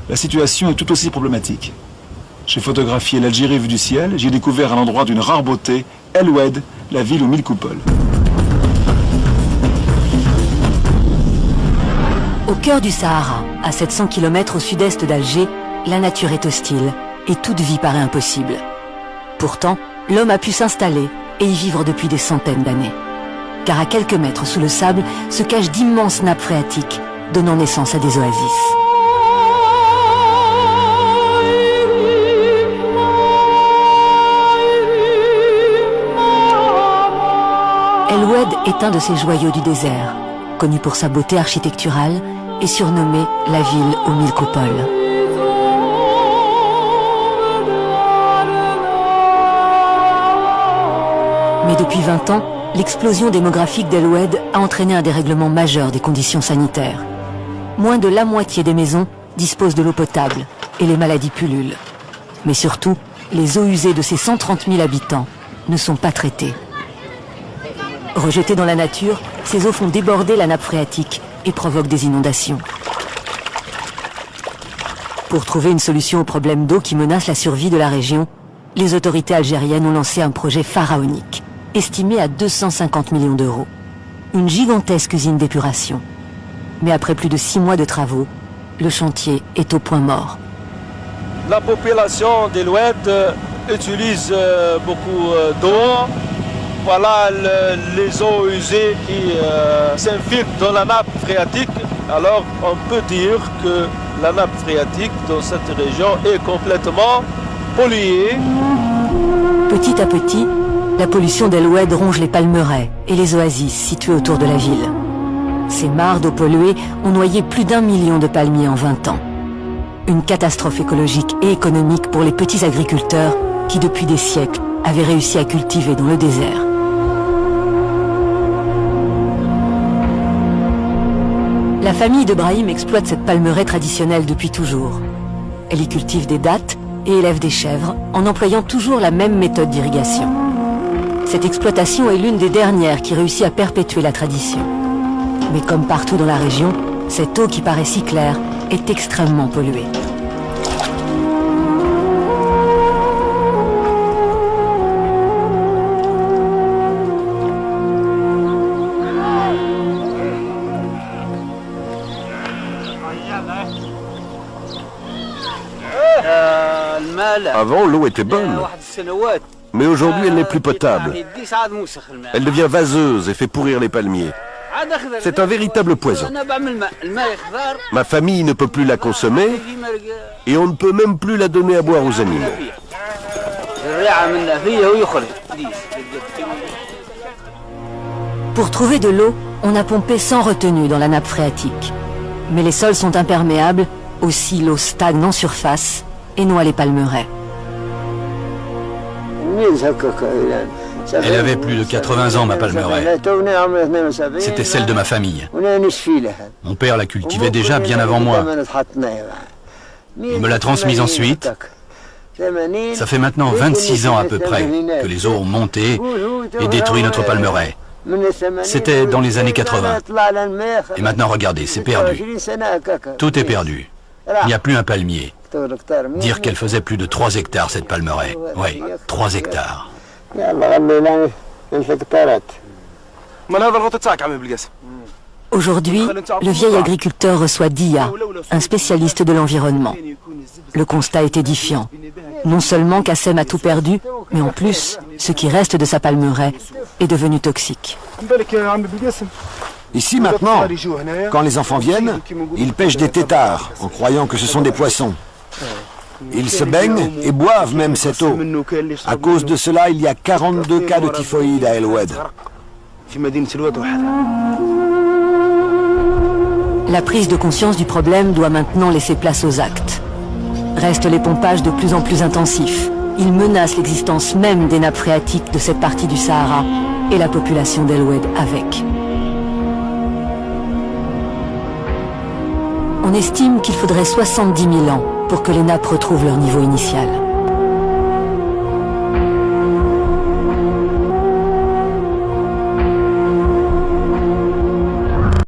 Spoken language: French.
la situation est tout aussi problématique. J'ai photographié l'Algérie vue du ciel, j'ai découvert un endroit d'une rare beauté, El Oued, la ville aux 1000 coupoles. Au cœur du Sahara, à 700 km au sud-est d'Alger, la nature est hostile et toute vie paraît impossible. Pourtant, l'homme a pu s'installer et y vivre depuis des centaines d'années. Car à quelques mètres sous le sable se cachent d'immenses nappes phréatiques, donnant naissance à des oasis. El Oued est un de ces joyaux du désert, connu pour sa beauté architecturale et surnommé la ville aux 1000 coupoles. Mais depuis 20 ans, l'explosion démographique d'El Oued a entraîné un dérèglement majeur des conditions sanitaires. Moins de la moitié des maisons disposent de l'eau potable et les maladies pullulent. Mais surtout, les eaux usées de ces 130 000 habitants ne sont pas traitées. Rejetées dans la nature, ces eaux font déborder la nappe phréatique et provoquent des inondations. Pour trouver une solution au problème d'eau qui menace la survie de la région, les autorités algériennes ont lancé un projet pharaonique, estimé à 250 millions d'euros. Une gigantesque usine d'épuration. Mais après plus de 6 mois de travaux, le chantier est au point mort. La population d'El Oued utilise beaucoup d'eau. Voilà les eaux usées qui s'infiltrent dans la nappe phréatique. Alors on peut dire que la nappe phréatique dans cette région est complètement polluée. Petit à petit, la pollution d'El Oued ronge les palmeraies et les oasis situées autour de la ville. Ces mares d'eau polluée ont noyé plus d'1 million de palmiers en 20 ans. Une catastrophe écologique et économique pour les petits agriculteurs qui, depuis des siècles, avaient réussi à cultiver dans le désert. La famille de Brahim exploite cette palmeraie traditionnelle depuis toujours. Elle y cultive des dattes et élève des chèvres en employant toujours la même méthode d'irrigation. Cette exploitation est l'une des dernières qui réussit à perpétuer la tradition. Mais comme partout dans la région, cette eau qui paraît si claire est extrêmement polluée. Avant, l'eau était bonne, mais aujourd'hui, elle n'est plus potable. Elle devient vaseuse et fait pourrir les palmiers. C'est un véritable poison. Ma famille ne peut plus la consommer et on ne peut même plus la donner à boire aux animaux. Pour trouver de l'eau, on a pompé sans retenue dans la nappe phréatique. Mais les sols sont imperméables, aussi l'eau stagne en surface et noie les palmeraies. Elle avait plus de 80 ans, ma palmeraie. C'était celle de ma famille. Mon père la cultivait déjà bien avant moi. Il me l'a transmise ensuite. Ça fait maintenant 26 ans à peu près que les eaux ont monté et détruit notre palmeraie. C'était dans les années 80. Et maintenant, regardez, c'est perdu. Tout est perdu. Il n'y a plus un palmier. Dire qu'elle faisait plus de 3 hectares, cette palmeraie. Oui, 3 hectares. Aujourd'hui, le vieil agriculteur reçoit Dia, un spécialiste de l'environnement. Le constat est édifiant. Non seulement Kassem a tout perdu, mais en plus, ce qui reste de sa palmeraie est devenu toxique. Ici maintenant, quand les enfants viennent, ils pêchent des têtards en croyant que ce sont des poissons. Ils se baignent et boivent même cette eau. À cause de cela, il y a 42 cas de typhoïde à El Oued. La prise de conscience du problème doit maintenant laisser place aux actes. Restent les pompages de plus en plus intensifs. Ils menacent l'existence même des nappes phréatiques de cette partie du Sahara et la population d'El Oued avec. On estime qu'il faudrait 70 000 ans pour que les nappes retrouvent leur niveau initial.